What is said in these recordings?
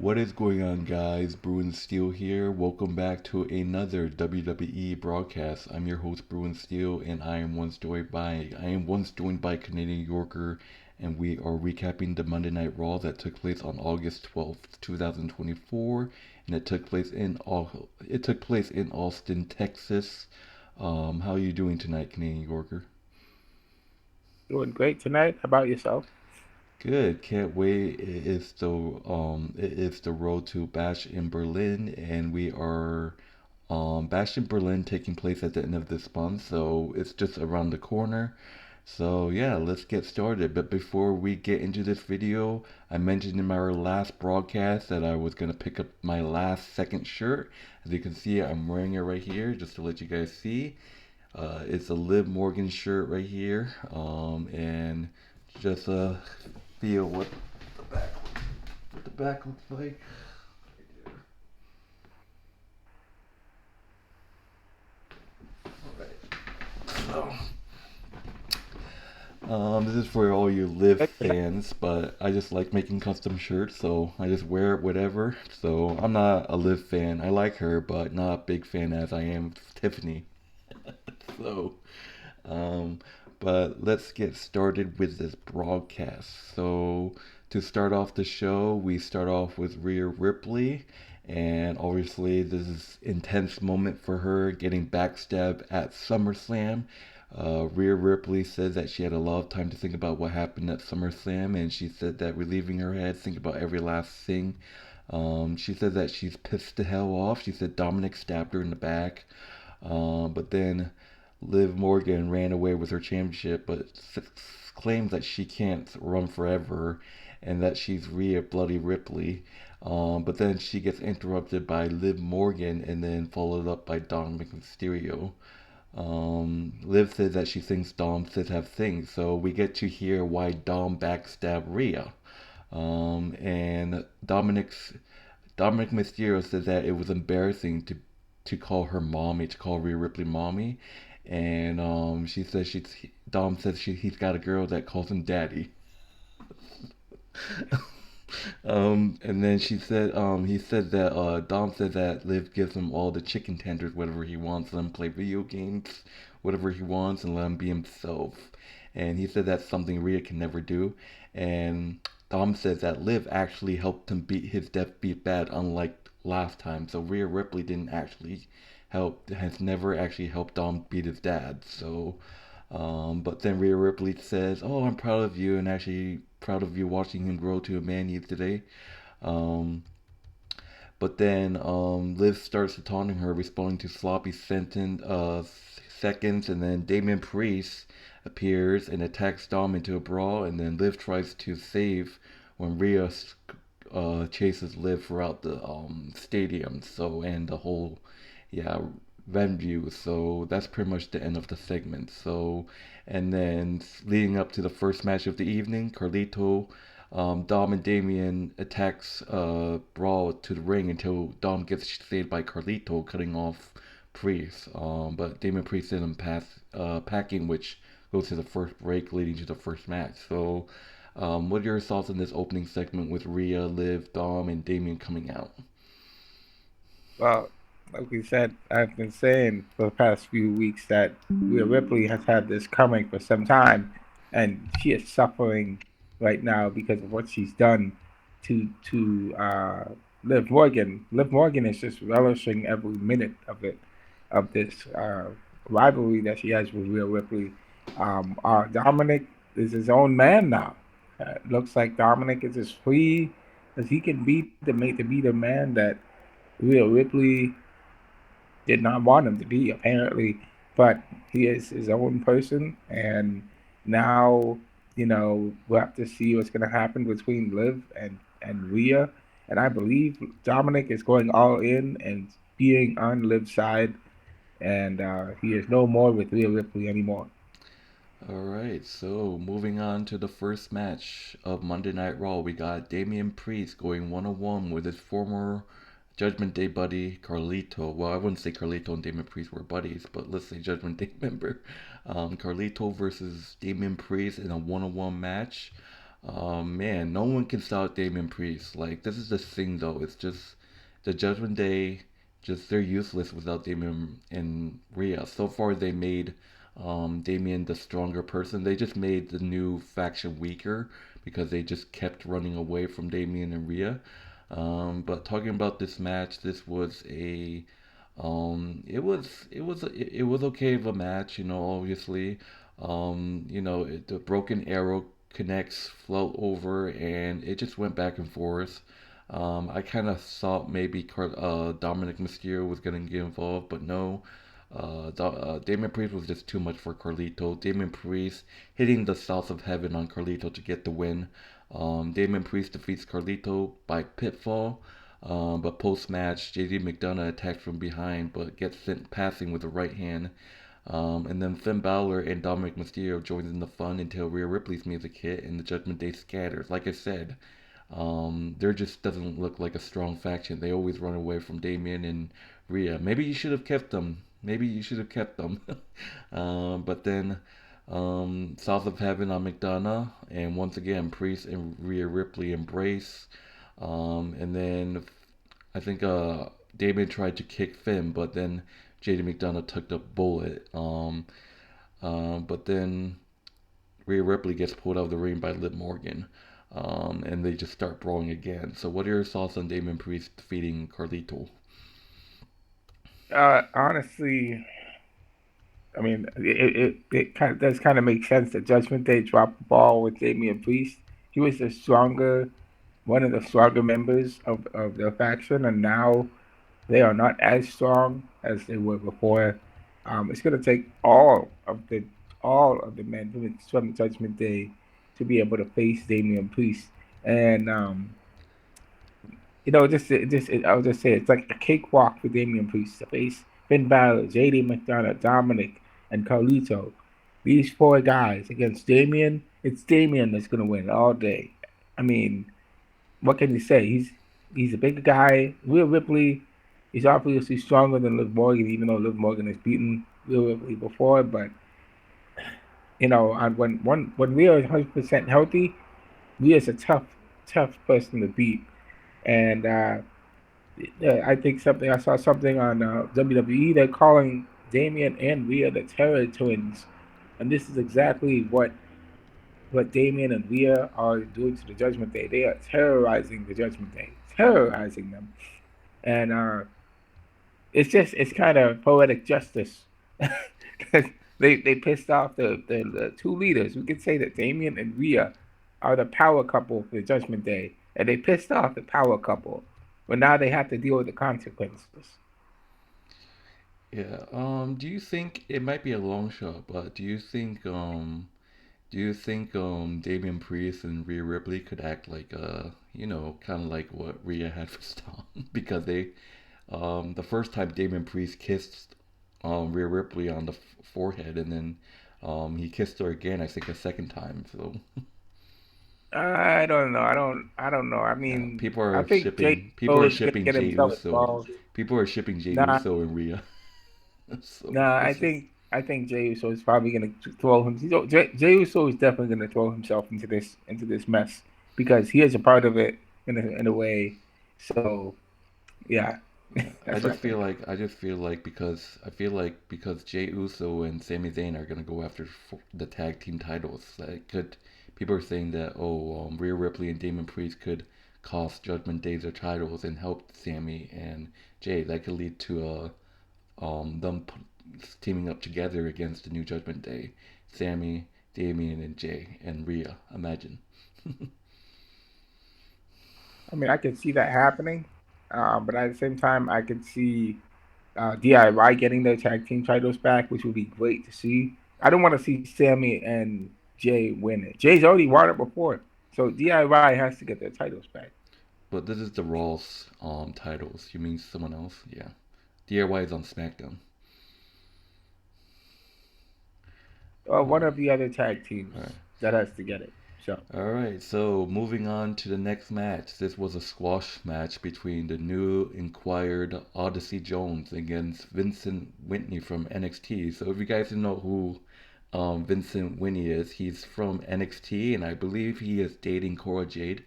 What is going on, guys? Bruin Steel here. Welcome back to another WWE broadcast. I'm your host, Bruin Steel, and I am once joined by Canadian Yorker, and we are recapping the Monday Night Raw that took place on August 12th, 2024, and it took place in Austin, Texas. How are you doing tonight, Canadian Yorker? Doing great tonight. How about yourself? Good. Can't wait. It is the road to Bash in Berlin, and we are Bash in Berlin taking place at the end of this month, so it's just around the corner. So yeah, let's get started. But before we get into this video, I mentioned in my last broadcast that I was gonna pick up my last second shirt. As you can see, I'm wearing it right here, just to let you guys see. It's a Liv Morgan shirt right here, and just feel what the back looks like. So, this is for all you Liv Good tonight. fans, but I just like making custom shirts, so I just wear it whatever. So I'm not a Liv fan. I like her, but not a big fan as I am of Tiffany. So, um, but let's get started with this broadcast. So, to start off the show, we start off with Rhea Ripley, and obviously, this is intense moment for her getting backstabbed at SummerSlam. Rhea Ripley said that she had a lot of time to think about what happened at SummerSlam, and she said that relieving her head, think about every last thing. She said that she's pissed the hell off. She said Dominic stabbed her in the back. But then Liv Morgan ran away with her championship, but claims that she can't run forever and that she's Rhea Bloody Ripley. But then she gets interrupted by Liv Morgan and then followed up by Dominic Mysterio. Liv says that she thinks Dom says have things, so we get to hear why Dom backstabbed Rhea. And Dominic Mysterio says that it was embarrassing to call her mommy, to call Rhea Ripley mommy, and she says Dom says he's got a girl that calls him daddy. And then he said that Dom said that Liv gives him all the chicken tenders, whatever he wants, let him play video games, whatever he wants, and let him be himself. And he said that's something Rhea can never do. And Dom says that Liv actually helped him beat his deathbeat bad, unlike last time. So Rhea Ripley didn't actually has never actually helped Dom beat his dad. So but then Rhea Ripley says, "Oh, I'm proud of you, and actually proud of you watching him grow to a man he is today." Um, but then Liv starts taunting her, responding to sloppy seconds, and then Damian Priest appears and attacks Dom into a brawl, and then Liv tries to save when Rhea chases Liv throughout the stadium. So and the whole yeah venue. So that's pretty much the end of the segment. So and then leading up to the first match of the evening, Carlito, Dom and Damian attacks Brawl to the ring until Dom gets saved by Carlito, cutting off Priest. But Damian Priest didn't pass packing, which goes to the first break, leading to the first match. So, what are your thoughts on this opening segment with Rhea, Liv, Dom, and Damian coming out? Well, like we said, I've been saying for the past few weeks that Rhea Ripley has had this coming for some time, and she is suffering right now because of what she's done to Liv Morgan. Liv Morgan is just relishing every minute of it, of this rivalry that she has with Rhea Ripley. Dominic is his own man now. Looks like Dominic is as free as he can be to be the man that Rhea Ripley did not want him to be, apparently, but he is his own person, and now we'll have to see what's going to happen between Liv and Rhea, and I believe Dominic is going all in and being on Liv's side, and he is no more with Rhea Ripley anymore. Alright, so moving on to the first match of Monday Night Raw, we got Damian Priest going one on one with his former Judgment Day buddy Carlito. Well, I wouldn't say Carlito and Damian Priest were buddies, but let's say Judgment Day member. Carlito versus Damian Priest in a one on one match. Man, no one can stop Damian Priest. Like, this is the thing, though. It's just the Judgment Day, just they're useless without Damian and Rhea. So far, they made Damian the stronger person. They just made the new faction weaker because they just kept running away from Damian and Rhea. But talking about this match, this was a it was okay of a match, you know, obviously. The broken arrow connects, float over, and it just went back and forth. I kind of thought maybe Dominic Mysterio was going to get involved, but no. Damian Priest was just too much for Carlito. Damian Priest hitting the South of Heaven on Carlito to get the win. Damian Priest defeats Carlito by pitfall. But post match, JD McDonagh attacks from behind but gets sent passing with the right hand. And then Finn Balor and Dominic Mysterio joins in the fun until Rhea Ripley's music hit and the Judgment Day scatters. Like I said, there just doesn't look like a strong faction. They always run away from Damian and Rhea. Maybe you should have kept them. Maybe you should have kept them. But then South of Heaven on McDonagh, and once again Priest and Rhea Ripley embrace. And then I think Damien tried to kick Finn, but then JD McDonagh took the bullet. But then Rhea Ripley gets pulled out of the ring by Liv Morgan. And they just start brawling again. So what are your thoughts on Damien Priest defeating Carlito? Honestly, I mean, it kind of does kind of make sense that Judgment Day dropped the ball with Damian Priest. He was the stronger, one of the stronger members of the faction, and now they are not as strong as they were before. It's going to take all of the men from the Judgment Day to be able to face Damian Priest, and I'll just say it's like a cakewalk for Damian Priest to face Finn Balor, JD McDonagh, Dominic, and Carlito. These four guys against Damian, it's Damian that's gonna win all day. I mean, what can you say? He's a bigger guy. Rhea Ripley, he's obviously stronger than Liv Morgan, even though Liv Morgan has beaten Rhea Ripley before. But when Rhea is 100% healthy, Rhea is a tough person to beat. And yeah, I saw something on WWE. They're calling Damian and Rhea the Terror Twins, and this is exactly what Damian and Rhea are doing to the Judgment Day. They are terrorizing the Judgment Day, terrorizing them, and it's kind of poetic justice. They pissed off the two leaders. We could say that Damian and Rhea are the power couple for the Judgment Day, and they pissed off the power couple. But now they have to deal with the consequences. Yeah. Do you think it might be a long shot, but do you think Damian Priest and Rhea Ripley could act like kind of like what Rhea had for Storm because the first time Damian Priest kissed Rhea Ripley on the forehead, and then he kissed her again, I think a second time. So I don't know. I don't know. I yeah, mean, I think Jay is gonna get Jay himself Uso. involved. People are shipping Jay Nah, Uso and Rhea. So nah. it's just I think Jey Uso is probably gonna throw him. Jey Uso is definitely gonna throw himself into this mess because he is a part of it in a way. So yeah, yeah. that's what I think. I feel like because Jay Uso and Sami Zayn are gonna go after the tag team titles, that could people are saying that Rhea Ripley and Damon Priest could cost Judgment Day their titles and help Sami and Jay. That could lead to them teaming up together against the New Judgment Day. Sami, Damian, and Jay and Rhea. Imagine. I mean, I could see that happening, but at the same time, I could see DIY getting their tag team titles back, which would be great to see. I don't want to see Sammy and Jay win it. Jay's already won it before, so DIY has to get their titles back. But this is the Raw's titles. You mean someone else? Yeah. DIY is on SmackDown. Or All one right. of the other tag teams All right. that has to get it. So, All right. So moving on to the next match. This was a squash match between the new inquired Odyssey Jones against Vincent Whitney from NXT. So if you guys didn't know who Vincent Winey is. He's from NXT, and I believe he is dating Cora Jade.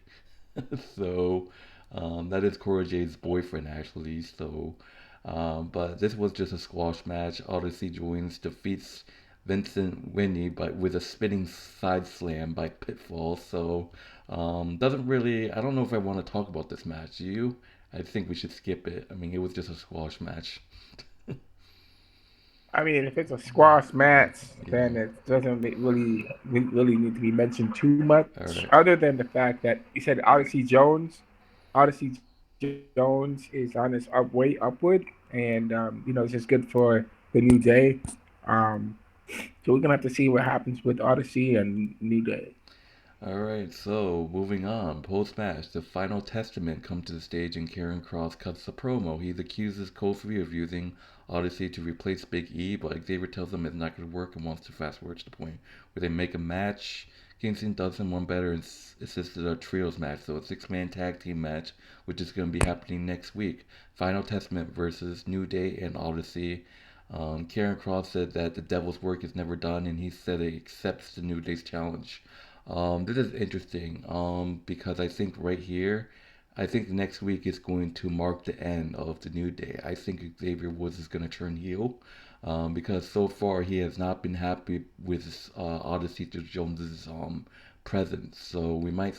So that is Cora Jade's boyfriend, actually. So, but this was just a squash match. Odyssey joins, defeats Vincent Winnie, but with a spinning side slam by Pitfall. So, doesn't really. I don't know if I want to talk about this match. Do you? I think we should skip it. I mean, it was just a squash match. I mean, if it's a squash match, Yeah. then it doesn't really need to be mentioned too much, All right. other than the fact that you said Odyssey Jones is on his way upward, and it's just good for the New Day. Um, so we're gonna have to see what happens with Odyssey and New Day. All right, so moving on. Post match, the Final Testament come to the stage and Karen Cross cuts a promo. He accuses Kofi of using Odyssey to replace Big E, but Xavier tells him it's not going to work and wants to fast forward to the point where they make a match. Kingston does him one better and assisted a trios match, so a six-man tag team match, which is going to be happening next week. Final Testament versus New Day and Odyssey. Karen Cross said that the devil's work is never done, and he said he accepts the New Day's challenge. This is interesting because I think right here, I think next week is going to mark the end of the New Day. I think Xavier Woods is going to turn heel because so far he has not been happy with Odyssey to Jones's presence. So we might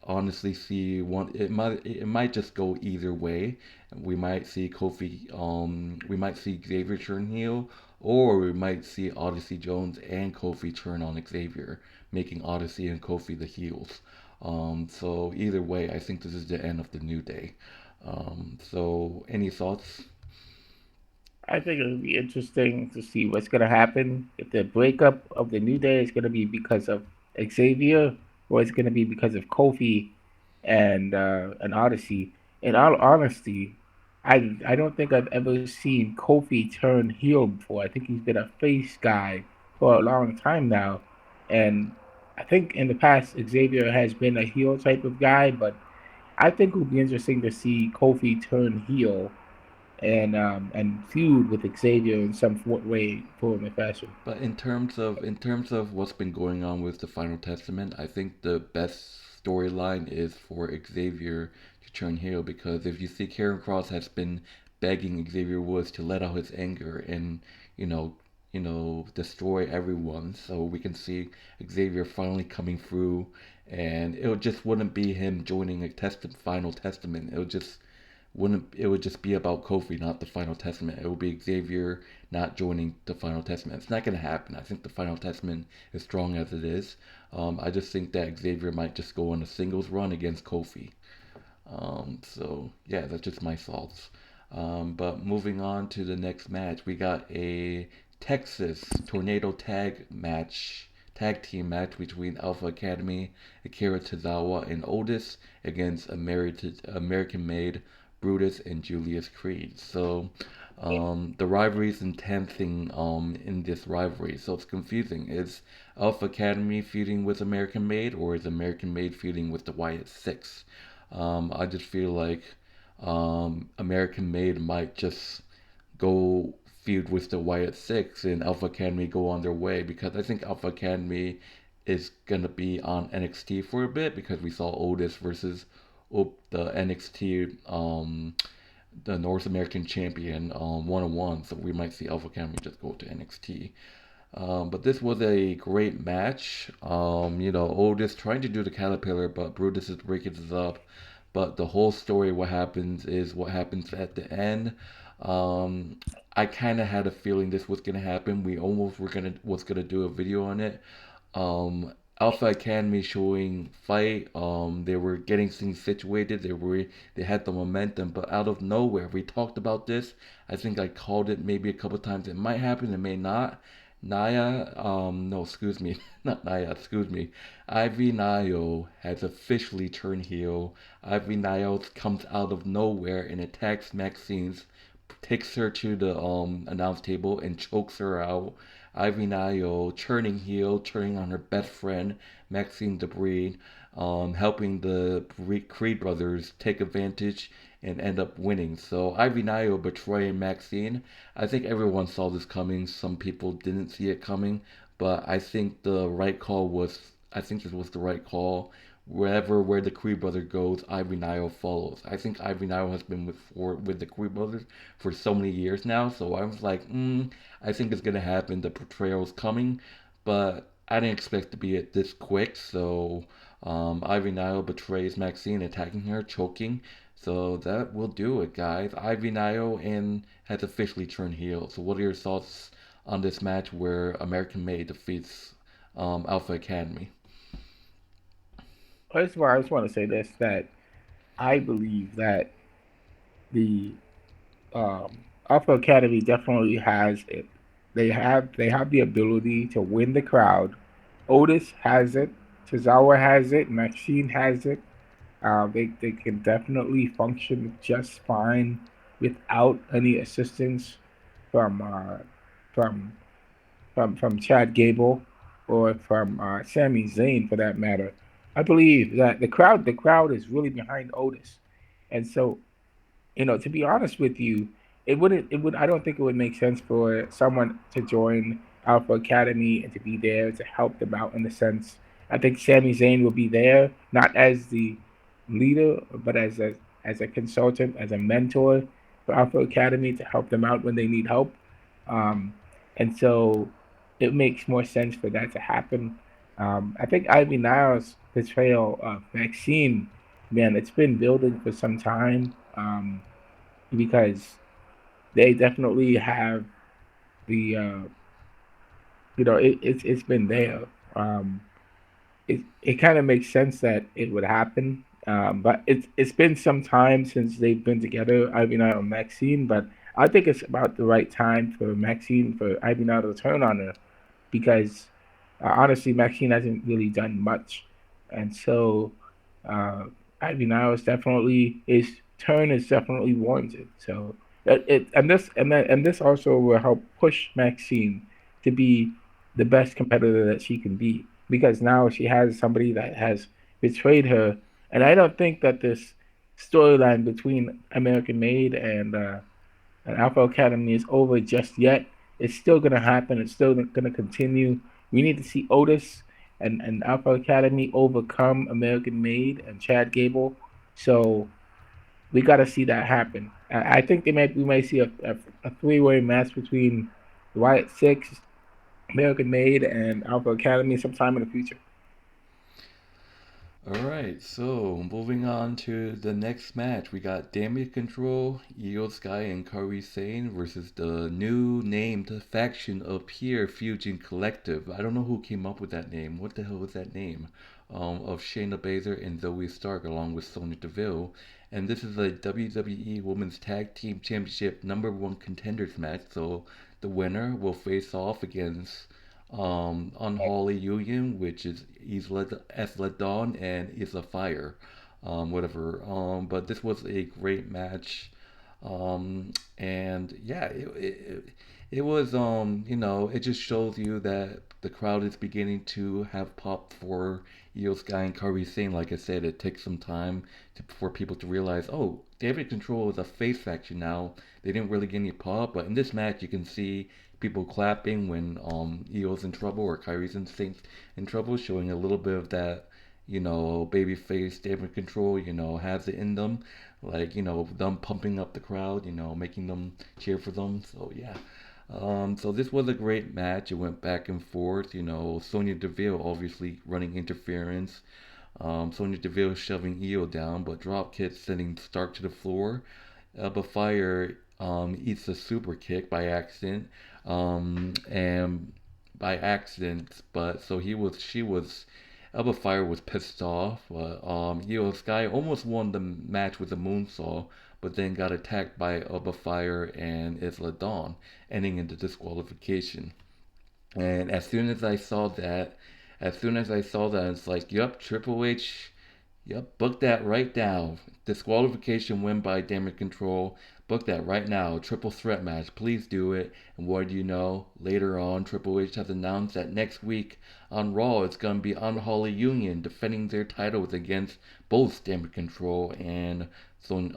honestly see one. It might just go either way. We might see we might see Xavier turn heel, or we might see Odyssey Jones and Kofi turn on Xavier, making Odyssey and Kofi the heels. So either way, I think this is the end of the New Day. So any thoughts? I think it'll be interesting to see what's going to happen. If the breakup of the New Day is going to be because of Xavier, or it's going to be because of Kofi and Odyssey. In all honesty, I don't think I've ever seen Kofi turn heel before. I think he's been a face guy for a long time now, and I think in the past Xavier has been a heel type of guy, but I think it would be interesting to see Kofi turn heel and feud with Xavier in some way, form, or fashion. But in terms of what's been going on with the Final Testament, I think the best storyline is for Xavier to turn heel because if you see Karen Cross has been begging Xavier Woods to let out his anger and you know destroy everyone, so we can see Xavier finally coming through, and it just wouldn't be him joining a Final Testament. It would just be about Kofi, not the Final Testament. It would be Xavier not joining the Final Testament. It's not going to happen. I think the Final Testament is strong as it is. I just think that Xavier might just go on a singles run against Kofi. So yeah, that's just my thoughts. But moving on to the next match, we got a Texas Tornado tag team match between Alpha Academy, Akira Tozawa, and Otis against American-made Brutus and Julius Creed. So the rivalry is intense in this rivalry, so it's confusing. Is Alpha Academy feuding with American Made, or is American Made feuding with the Wyatt Six? I just feel like American Made might just go feud with the Wyatt Six and Alpha Academy go on their way because I think Alpha Academy is gonna be on NXT for a bit because we saw Otis versus the NXT the North American champion 1-on-1, so we might see Alpha Academy just go to NXT. But this was a great match. Otis trying to do the caterpillar, but Brutus is breaking this up. But the whole story, what happens is what happens at the end. Um, I kind of had a feeling this was gonna happen. We almost was gonna do a video on it. Alpha Academy showing fight. They were getting things situated. They had the momentum, but out of nowhere, we talked about this. I think I called it maybe a couple times. It might happen. It may not. No, excuse me, not Naya, excuse me. Ivy Nile has officially turned heel. Ivy Nile comes out of nowhere and attacks Maxine's, takes her to the announce table and chokes her out. Ivy Nile turning heel, turning on her best friend Maxine Debris, helping the Creed brothers take advantage and end up winning. So Ivy Nile betraying Maxine. I think everyone saw this coming. Some people didn't see it coming, but I think the right call was. I think this was the right call. Where the Creed brother goes, Ivy Nile follows. I think Ivy Nile has been with the Creed brothers for so many years now. So I was like, I think it's gonna happen. The portrayal's coming, but I didn't expect to be it this quick. So Ivy Nile betrays Maxine, attacking her, choking. So that will do it, guys. Ivy Nile and has officially turned heel. So what are your thoughts on this match where American Made defeats Alpha Academy? First of all, I just want to say this, that I believe that the Alpha Academy definitely has it. They have the ability to win the crowd. Otis has it. Tozawa has it. Maxine has it. They can definitely function just fine without any assistance from from from Chad Gable or from Sami Zayn for that matter. I believe that the crowd is really behind Otis, and so to be honest with you, I don't think it would make sense for someone to join Alpha Academy and to be there to help them out in the sense. I think Sami Zayn will be there, not as the leader, but as a consultant, as a mentor for Alpha Academy to help them out when they need help. Um, and so it makes more sense for that to happen. I think Ivy Niles' portrayal of Maxine, man, it's been building for some time. Because they definitely have the it's been there. Um, it kind of makes sense that it would happen. But it's been some time since they've been together, Ivy Nile and Maxine. But I think it's about the right time for Maxine for Ivy Nile to turn on her because honestly, Maxine hasn't really done much, and so uh, Ivy Nile is definitely his turn is definitely warranted. So and this also will help push Maxine to be the best competitor that she can be because now she has somebody that has betrayed her, and I don't think that this storyline between American Made and Alpha Academy is over just yet. It's still going to happen. It's still going to continue. We need to see Otis and Alpha Academy overcome American Made and Chad Gable. So we got to see that happen. I think we might see a three-way match between Wyatt Six, American Made, and Alpha Academy sometime in the future. Alright, so moving on to the next match. We got Damage Control, Io Sky, and Kairi Sane versus the new named faction of Pure Fusion Collective. I don't know who came up with that name. What the hell was that name? Of Shayna Baszler and Zoe Stark along with Sonya Deville. And this is a WWE Women's Tag Team Championship #1 contenders match. So the winner will face off against Unholy Union, which is Isla Dawn and Isla Fyre, whatever. But this was a great match, and yeah, it was it just shows you that the crowd is beginning to have pop for Io Sky and Kairi Sane. Like I said, it takes some time for people to realize, oh, David Control is a face faction now. They didn't really get any pop, but in this match, you can see people clapping when Io's in trouble or Kyrie's in trouble, showing a little bit of that, babyface David Control, has it in them, like them pumping up the crowd, making them cheer for them. So yeah. So this was a great match. It went back and forth. Sonya Deville obviously running interference. Sonya Deville shoving Io down, but drop kick sending Stark to the floor. But Fyre eats a super kick by accident, and by accident. But so she was, Alba Fyre was pissed off. But Sky almost won the match with a moonsault, but then got attacked by Alba Fyre and Isla Dawn, ending in the disqualification. And as soon as I saw that, it's like, yup, Triple H Yep, book that right now. Disqualification win by damage control. Book that right now. Triple threat match. Please do it. And what do you know? Later on, Triple H has announced that next week on Raw, it's going to be Unholy Union defending their titles against both damage control and Zoe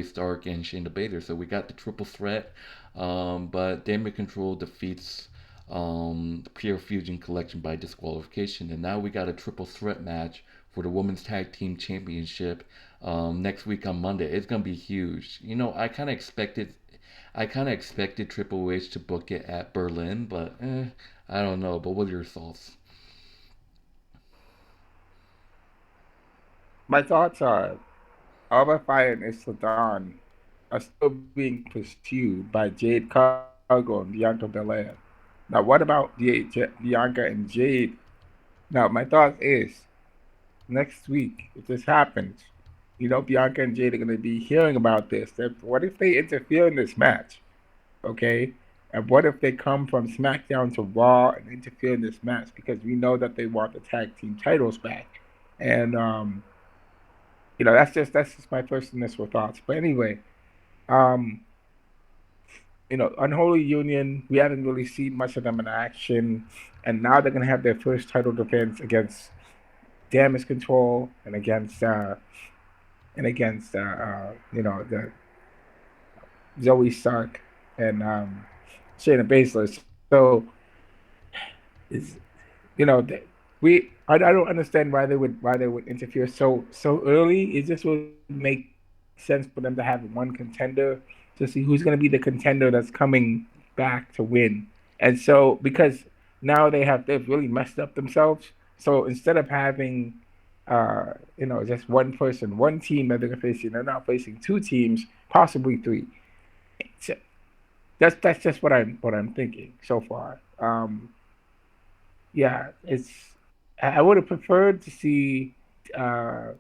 Stark and Shayna Baszler. So we got the triple threat, but Damage Control defeats Pure Fusion Collection by disqualification, and now we got a triple threat match for the Women's Tag Team Championship next week on Monday. It's gonna be huge. You know, I kind of expected Triple H to book it at Berlin, but I don't know. But what are your thoughts? My thoughts are Alba, Fyre, and Isla are still being pursued by Jade Cargo and Bianca Belair. Now, what about Bianca and Jade? Now, my thought is next week, if this happens, Bianca and Jade are going to be hearing about this. What if they interfere in this match? Okay? And what if they come from SmackDown to Raw and interfere in this match? Because we know that they want the tag team titles back. And, that's just my first initial thoughts. But anyway, um, Unholy Union, we haven't really seen much of them in action. And now they're going to have their first title defense against Damage Control and against the Zoe Stark and Shayna Baszler. So is I don't understand why they would interfere so early. It just would make sense for them to have one contender to see who's going to be the contender that's coming back to win. And so because now they've really messed up themselves. So instead of having just one person, one team that they're facing, they're now facing two teams, possibly three. So that's just what I'm thinking so far. Yeah, I would have preferred to see uh,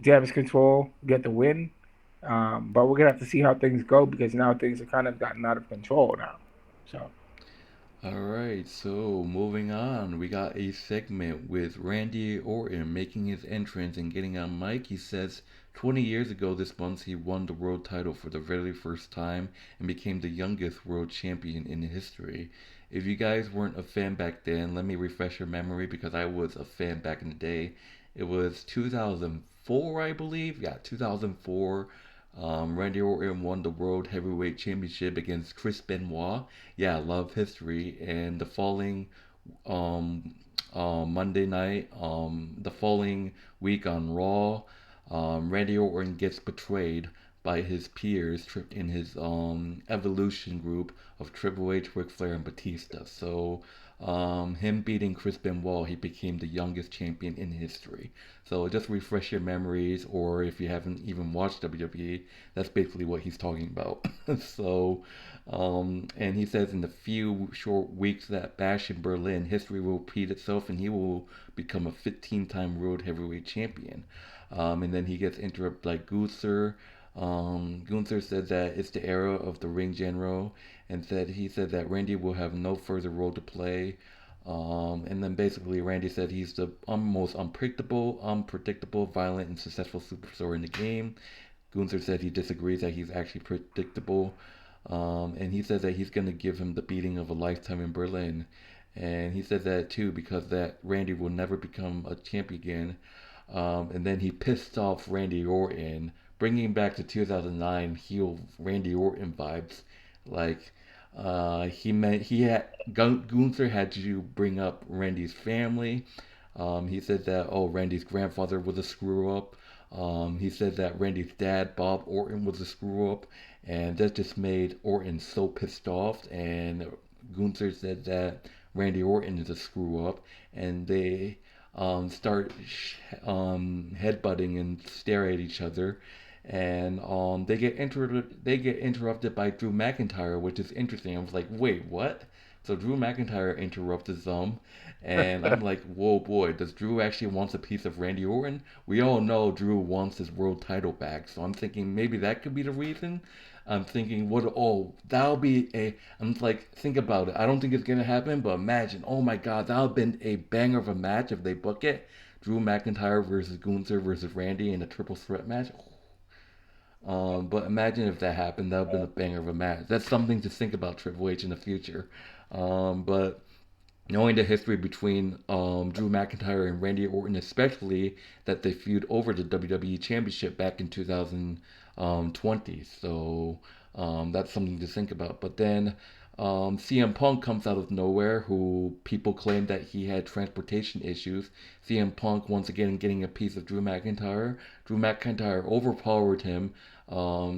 Damage Control get the win, but we're gonna have to see how things go because now things have kind of gotten out of control now. So Alright, so moving on, we got a segment with Randy Orton making his entrance and getting on mic. He says 20 years ago this month he won the world title for the very first time and became the youngest world champion in history. If you guys weren't a fan back then, let me refresh your memory because I was a fan back in the day. It was 2004, I believe. Yeah, 2004. Randy Orton won the World Heavyweight Championship against Chris Benoit. Yeah, love history. And um, Monday night, the following week on Raw, Randy Orton gets betrayed by his peers in his evolution group of Triple H, Ric Flair, and Batista. So, him beating Chris Benoit, he became the youngest champion in history. So just refresh your memories, or if you haven't even watched WWE, that's basically what he's talking about. So, and he says in the few short weeks that Bash in Berlin, history will repeat itself, and he will become a 15-time World Heavyweight Champion. And then he gets interrupted by Gunther. Gunther said that it's the era of the Ring General, and he said that Randy will have no further role to play. And then basically Randy said he's the most unpredictable, violent, and successful superstar in the game. Gunther said he disagrees that he's actually predictable. And he says that he's going to give him the beating of a lifetime in Berlin. And he said that too because that Randy will never become a champion again. And then he pissed off Randy Orton, bringing back to 2009 heel Randy Orton vibes. Like, Gunther had to bring up Randy's family. He said that Randy's grandfather was a screw up. He said that Randy's dad Bob Orton was a screw up, and that just made Orton so pissed off. And Gunther said that Randy Orton is a screw up, and they start headbutting and stare at each other, and they get interrupted by Drew McIntyre, which is interesting. I was like, wait, what? So Drew McIntyre interrupted them, and I'm like, whoa, boy, does Drew actually wants a piece of Randy Orton? We all know Drew wants his world title back, so I'm thinking maybe that could be the reason. I'm thinking, what? Oh, that'll be a. I'm like, think about it. I don't think it's gonna happen, but imagine. Oh my God, that'll have been a banger of a match if they book it. Drew McIntyre versus Gunther versus Randy in a triple threat match. But imagine if that happened. That would have been a banger of a match. That's something to think about Triple H in the future. But knowing the history between Drew McIntyre and Randy Orton, especially that they feud over the WWE Championship back in 2020. So that's something to think about. But then CM Punk comes out of nowhere, who people claim that he had transportation issues. CM Punk once again getting a piece of Drew McIntyre. Drew McIntyre overpowered him,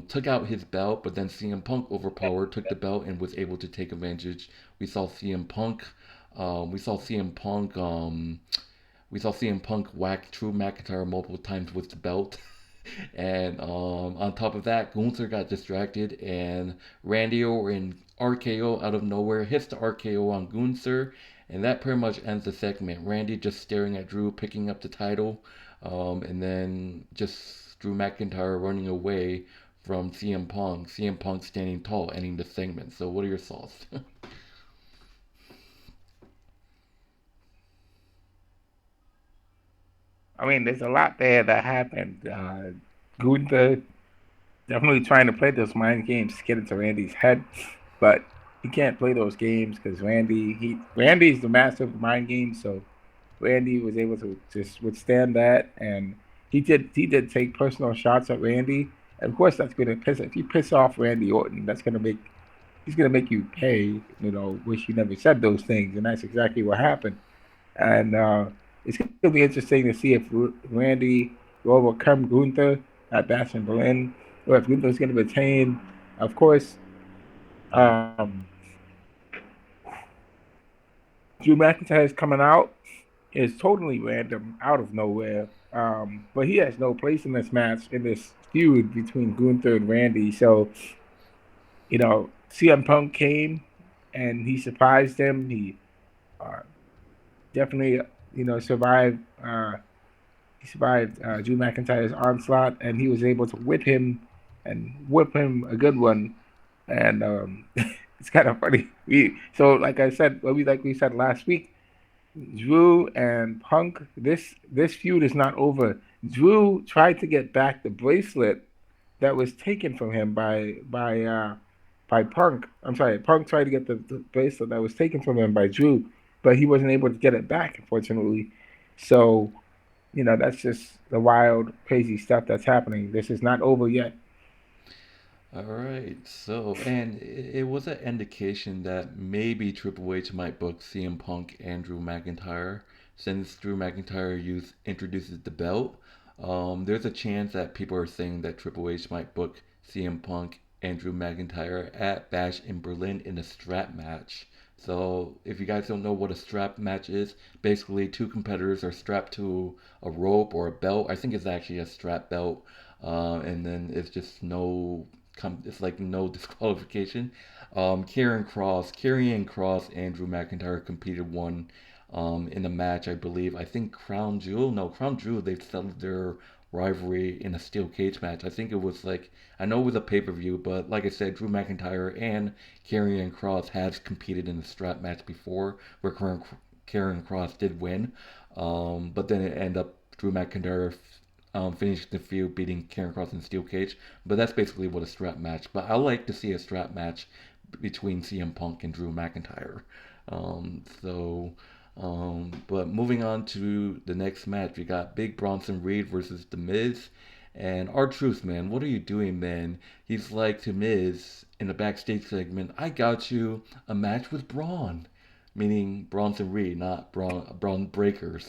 took out his belt, but then CM Punk overpowered, took the belt, and was able to take advantage. We saw CM Punk we saw CM Punk. We saw CM Punk whack Drew McIntyre multiple times with the belt, and on top of that, Gunther got distracted, and Randy Orton RKO out of nowhere hits the RKO on Gunther, and that pretty much ends the segment. Randy just staring at Drew, picking up the title, and then just Drew McIntyre running away from CM Punk. CM Punk standing tall, ending the segment. So, what are your thoughts? I mean, there's a lot there that happened. Gunther definitely trying to play those mind games to get into Randy's head, but he can't play those games because Randy's the master of the mind games. So Randy was able to just withstand that, and he did take personal shots at Randy. And of course, that's going to piss if you piss off Randy Orton, that's going to make he's going to make you pay. Wish you never said those things, and that's exactly what happened. And it's going to be interesting to see if Randy will overcome Gunther at Bash in Berlin, or if Gunther's going to retain. Of course, um, Drew McIntyre's coming out is totally random, out of nowhere. But he has no place in this match, in this feud between Gunther and Randy. So, CM Punk came and he surprised him. He uh, definitely, survived. He survived Drew McIntyre's onslaught, and he was able to whip him a good one. And it's kind of funny. So, like I said, like we said last week, Drew and Punk, this feud is not over. Drew tried to get back the bracelet that was taken from him by Punk. I'm sorry, Punk tried to get the bracelet that was taken from him by Drew, but he wasn't able to get it back, unfortunately. So, that's just the wild, crazy stuff that's happening. This is not over yet. All right. So, and it was an indication that maybe Triple H might book CM Punk and Drew McIntyre since Drew McIntyre introduces the belt. There's a chance that people are saying that Triple H might book CM Punk and Drew McIntyre at Bash in Berlin in a strap match. So, if you guys don't know what a strap match is, basically two competitors are strapped to a rope or a belt. I think it's actually a strap belt, and then it's just it's like no disqualification. Karrion Cross, and Drew McIntyre competed one in a match, I believe. I think Crown Jewel. No, Crown Jewel. They settled their rivalry in a steel cage match. I think it was like I know it was a pay per view, but like I said, Drew McIntyre and Karrion Cross has competed in a strap match before, where Karrion Cross did win, but then it ended up Drew McIntyre finished the feud beating Karrion Cross in steel cage. But that's basically what a strap match. But I like to see a strap match between CM Punk and Drew McIntyre. But moving on to the next match, we got Big Bronson Reed versus The Miz. And R-Truth, man, what are you doing, man? He's like to Miz in the backstage segment, I got you a match with Braun, meaning Bronson Reed, not Braun Breaker.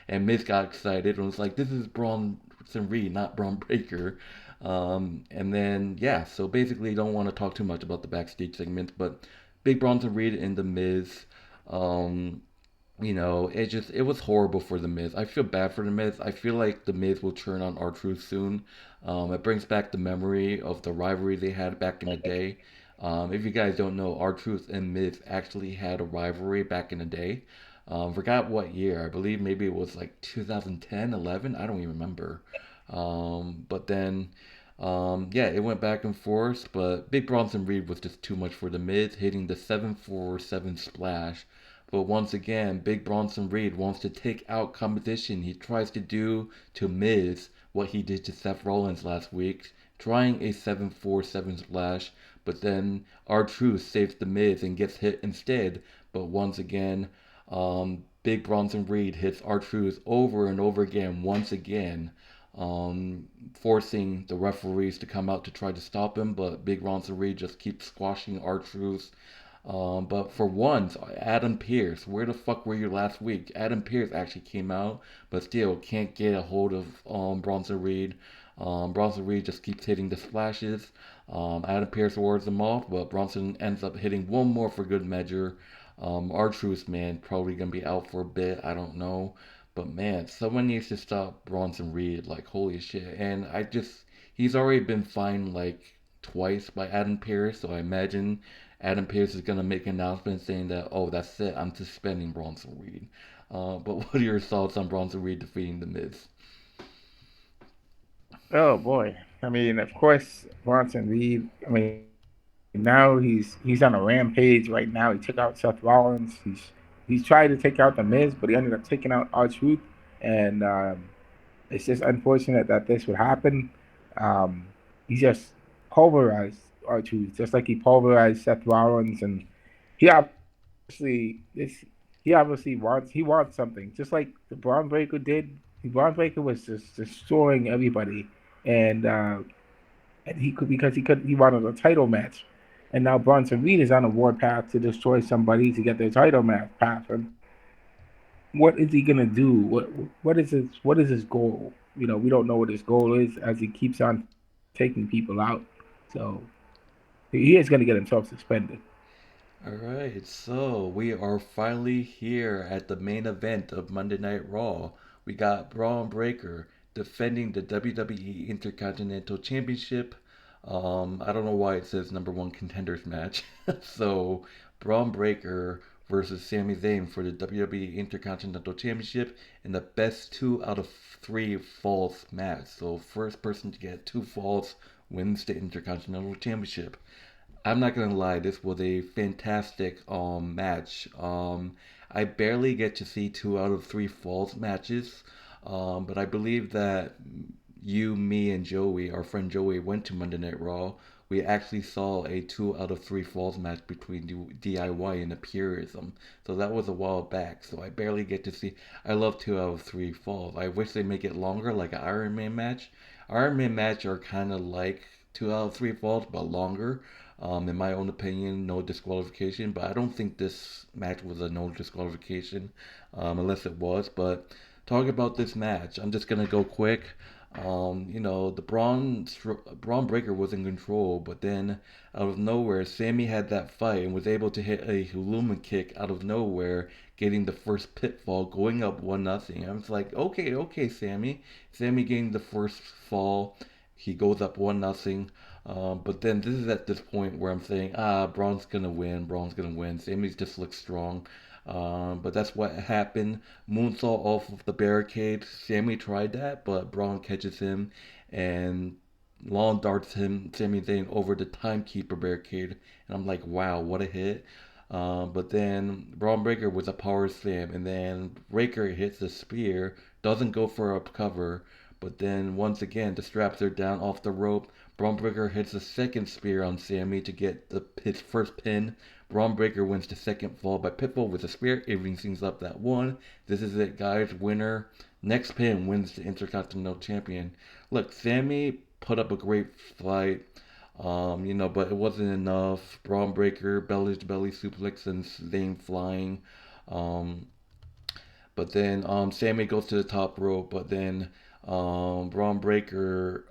And Miz got excited and was like, "This is Bronson Reed, not Braun Breaker." And then yeah, so basically, don't want to talk too much about the backstage segments, but Big Bronson Reed and the Miz. Um, it was horrible for the Miz. I feel bad for the Miz. I feel like the Miz will turn on R-Truth soon. It brings back the memory of the rivalry they had back in the day. If you guys don't know, R-Truth and Miz actually had a rivalry back in the day. Forgot what year. I believe maybe it was like 2010, 11. I don't even remember. But then Yeah, it went back and forth, but Big Bronson Reed was just too much for the Miz, hitting the 747 splash. But once again, Big Bronson Reed wants to take out competition. He tries to do to Miz what he did to Seth Rollins last week, trying a 747 splash, but then R-Truth saves the Miz and gets hit instead. But once again, Big Bronson Reed hits R-Truth over and over again, once again, forcing the referees to come out to try to stop him, but Big Bronson Reed just keeps squashing R-Truth. But for once, Adam Pearce, where the fuck were you last week? Adam Pearce actually came out, but still can't get a hold of Bronson Reed. Bronson Reed just keeps hitting the splashes. Adam Pearce wards them off, but Bronson ends up hitting one more for good measure. R-Truth, man, probably gonna be out for a bit. I don't know. But man, someone needs to stop Bronson Reed. Like, holy shit. And he's already been fined like twice by Adam Pearce, so I imagine Adam Pearce is going to make an announcement saying that, oh, that's it, I'm suspending Bronson Reed. But what are your thoughts on Bronson Reed defeating The Miz? Oh boy. I mean, of course, Bronson Reed. I mean, now he's on a rampage right now. He took out Seth Rollins. He's tried to take out the Miz, but he ended up taking out R-Truth, and it's just unfortunate that this would happen. Um, he just pulverized R-Truth, just like he pulverized Seth Rollins, and he obviously this he wants something, just like the Braun Breaker did. The Braun Breaker was just destroying everybody, and he could because he wanted a title match, and now Bronson Reed is on a warpath to destroy somebody to get their title match path. And what is he gonna do? What is his goal? We don't know what his goal is as he keeps on taking people out. So he is gonna get himself suspended. Alright, so we are finally here at the main event of Monday Night Raw. We got Braun Breaker defending the WWE Intercontinental Championship. I don't know why it says number one contenders match. So, Braun Breaker versus Sami Zayn for the WWE Intercontinental Championship in the best 2 out of 3 falls match. So, first person to get 2 falls wins the Intercontinental Championship. I'm not gonna lie, this was a fantastic match. I barely get to see 2 out of 3 falls matches, but I believe that you, me, and Joey, our friend Joey, went to Monday Night Raw. We actually saw a 2 out of 3 falls match between DIY and Imperialism. So that was a while back. So I barely get to see. I love 2 out of 3 falls. I wish they make it longer, like an Iron Man match. Iron Man match are kind of like 2 out of 3 falls, but longer. In my own opinion, no disqualification, but I don't think this match was a no disqualification, unless it was. But talking about this match, I'm just gonna go quick. The Braun Breaker was in control, but then out of nowhere, Sammy had that fight and was able to hit a Lumen kick out of nowhere, getting the first pitfall, going up 1-0. I was like, okay, okay, Sammy. Sammy getting the first fall. He goes up 1-0. But then this is at this point where I'm saying, Braun's gonna win. Braun's gonna win. Sammy's just looks strong. But that's what happened. Moonsault off of the barricade. Sammy tried that, but Braun catches him and long darts him, Sami Zayn, over the timekeeper barricade. And I'm like, wow, what a hit. But then Braun Breaker was a power slam, and then Breaker hits a spear, doesn't go for a cover, but then once again the straps are down off the rope. Braun Breaker hits a second spear on Sammy to get his first pin. Braun Breaker wins the second fall by pinfall with a spear, evening things up that one. This is it, guys. Winner. Next pin wins the Intercontinental Champion. Look, Sammy put up a great fight. But it wasn't enough. Braun Breaker, belly to belly suplex and Zayn flying. Um, but then Sammy goes to the top rope, but then Braun Breaker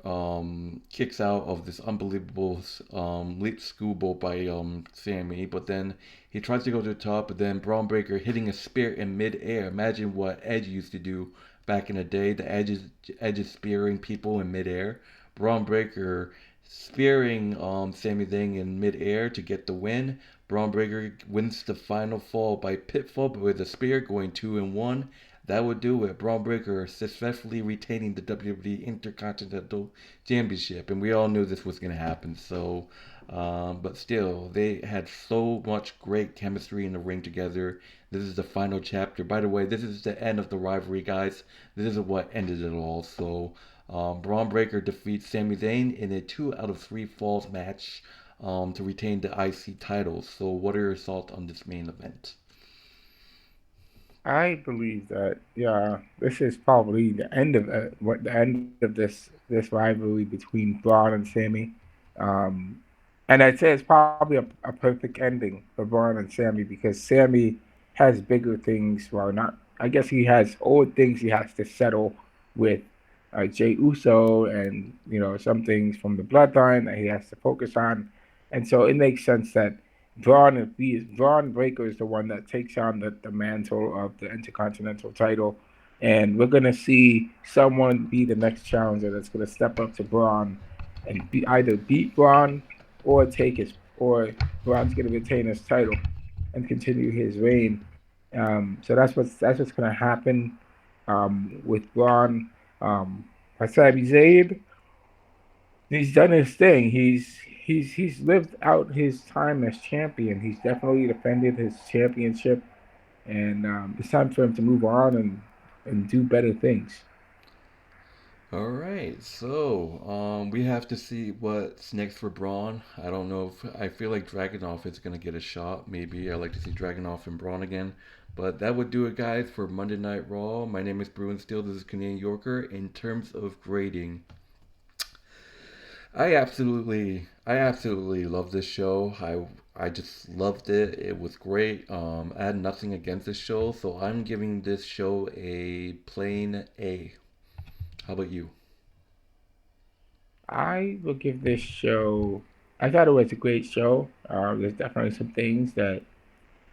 kicks out of this unbelievable leap schoolboy by Sammy, but then he tries to go to the top, but then Braun Breaker hitting a spear in midair. Imagine what Edge used to do back in the day. The Edge is spearing people in midair. Braun Breaker spearing Sami Zayn in midair to get the win. Braun Breaker wins the final fall by pitfall, but with a spear going 2-1. that would do it. Braun Breaker successfully retaining the WWE Intercontinental Championship, and we all knew this was going to happen. So, but still, they had so much great chemistry in the ring together. This is the final chapter. By the way, this is the end of the rivalry, guys. This is what ended it all. So, Braun Breaker defeats Sami Zayn in a 2 out of 3 falls match to retain the IC title. So, what are your thoughts on this main event? I believe that yeah, this is probably the end of what the end of this rivalry between Braun and Sammy, um, and I'd say it's probably a perfect ending for Braun and Sammy because Sammy has bigger things. Well, not I guess he has old things he has to settle with Jey Uso and some things from the bloodline that he has to focus on, and so it makes sense that Braun Breaker is the one that takes on the mantle of the Intercontinental title, and we're gonna see someone be the next challenger that's gonna step up to Braun and either beat Braun or or Braun's gonna retain his title and continue his reign. So that's what's gonna happen with Braun. Sami Zayn, he's done his thing. He's lived out his time as champion. He's definitely defended his championship, and it's time for him to move on and do better things. All right, so we have to see what's next for Braun. I don't know if I feel like Dragunov is gonna get a shot. Maybe I like to see Dragunov and Braun again, but that would do it, guys, for Monday Night Raw. My name is Bruin Steele. This is Canadian Yorker. In terms of grading, I absolutely love this show. I just loved it. It was great. I had nothing against this show, so I'm giving this show a plain A. How about you? I will give this show. I thought it was a great show. There's definitely some things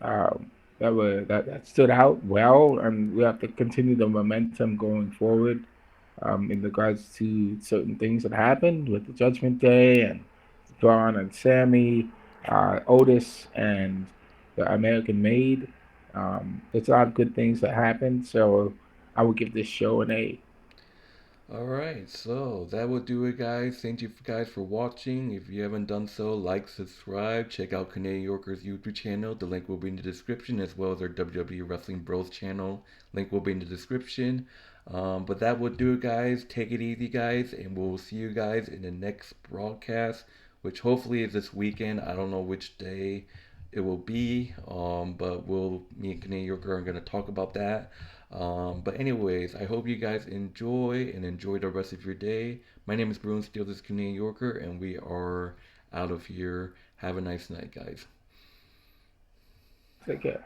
um, that stood out well, and we have to continue the momentum going forward. In regards to certain things that happened with the Judgment Day and Braun and Sammy, Otis and the American Maid. There's a lot of good things that happened, so I would give this show an A. All right, so that will do it, guys. Thank you guys for watching. If you haven't done so, like, subscribe, check out Canadian Yorker's YouTube channel. The link will be in the description, as well as our WWE Wrestling Bros channel. Link will be in the description. But that will do it, guys. Take it easy, guys, and we'll see you guys in the next broadcast, which hopefully is this weekend. I don't know which day it will be, but me and Canadian Yorker are going to talk about that. But anyways, I hope you guys enjoy the rest of your day. My name is Bruin Steele, this is Canadian Yorker, and we are out of here. Have a nice night, guys. Take care.